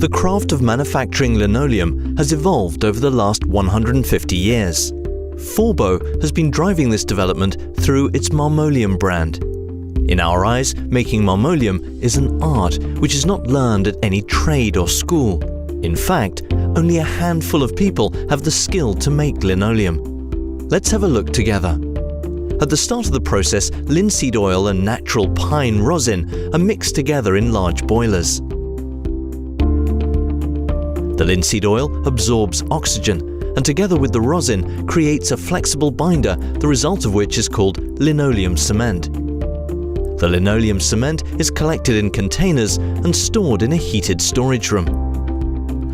The craft of manufacturing linoleum has evolved over the last 150 years. Forbo has been driving this development through its Marmoleum brand. In our eyes, making marmoleum is an art which is not learned at any trade or school. In fact, only a handful of people have the skill to make linoleum. Let's have a look together. At the start of the process, linseed oil and natural pine rosin are mixed together in large boilers. The linseed oil absorbs oxygen and together with the rosin creates a flexible binder, the result of which is called linoleum cement. The linoleum cement is collected in containers and stored in a heated storage room.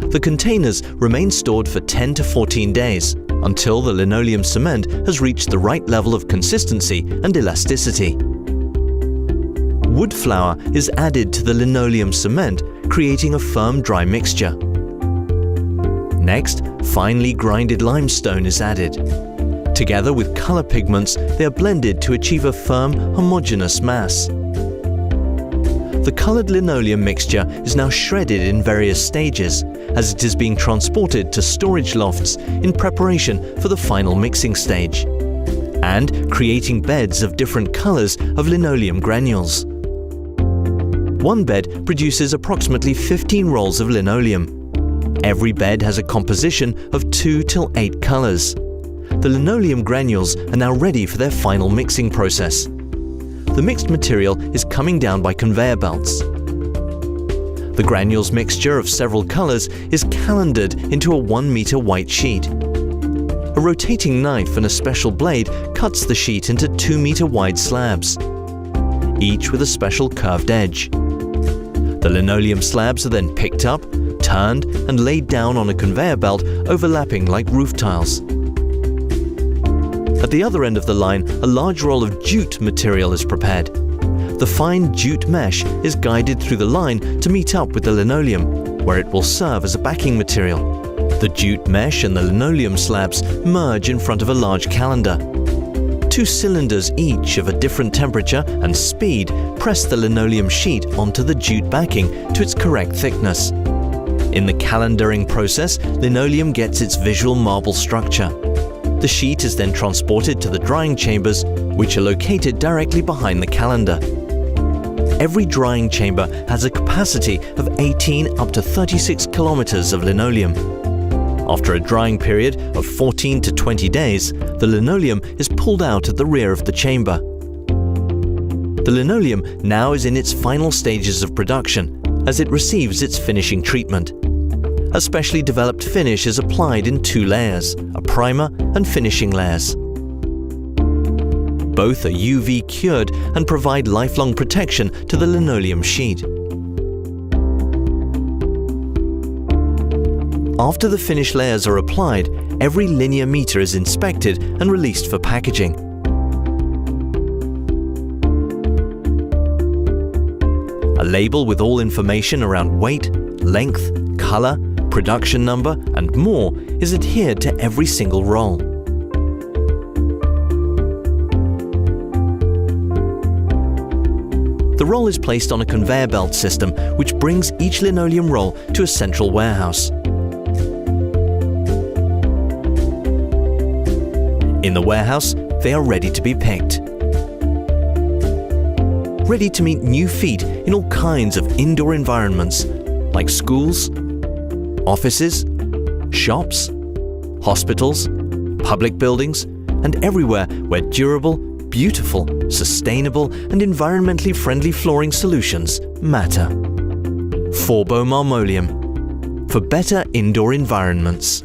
The containers remain stored for 10 to 14 days until the linoleum cement has reached the right level of consistency and elasticity. Wood flour is added to the linoleum cement, creating a firm dry mixture. Next, finely grinded limestone is added. Together with color pigments, they are blended to achieve a firm, homogeneous mass. The colored linoleum mixture is now shredded in various stages, as it is being transported to storage lofts in preparation for the final mixing stage, and creating beds of different colors of linoleum granules. One bed produces approximately 15 rolls of linoleum. Every bed has a composition of 2 till 8 colors. The linoleum granules are now ready for their final mixing process. The mixed material is coming down by conveyor belts. The granules mixture of several colors is calendared into a 1 meter white sheet. A rotating knife and a special blade cuts the sheet into 2 meter wide slabs, each with a special curved edge. The linoleum slabs are then picked up, turned and laid down on a conveyor belt overlapping like roof tiles. At the other end of the line, a large roll of jute material is prepared. The fine jute mesh is guided through the line to meet up with the linoleum, where it will serve as a backing material. The jute mesh and the linoleum slabs merge in front of a large calendar. 2 cylinders each of a different temperature and speed press the linoleum sheet onto the jute backing to its correct thickness. In the calendaring process, linoleum gets its visual marble structure. The sheet is then transported to the drying chambers, which are located directly behind the calendar. Every drying chamber has a capacity of 18 up to 36 kilometers of linoleum. After a drying period of 14 to 20 days, the linoleum is pulled out at the rear of the chamber. The linoleum now is in its final stages of production as it receives its finishing treatment. A specially developed finish is applied in 2 layers, a primer and finishing layers. Both are UV cured and provide lifelong protection to the linoleum sheet. After the finish layers are applied, every linear meter is inspected and released for packaging. A label with all information around weight, length, color, production number, and more is adhered to every single roll. The roll is placed on a conveyor belt system which brings each linoleum roll to a central warehouse. In the warehouse, they are ready to be picked. Ready to meet new feet in all kinds of indoor environments like schools, offices, shops, hospitals, public buildings, and everywhere where durable, beautiful, sustainable, and environmentally friendly flooring solutions matter. Forbo Marmoleum, for better indoor environments.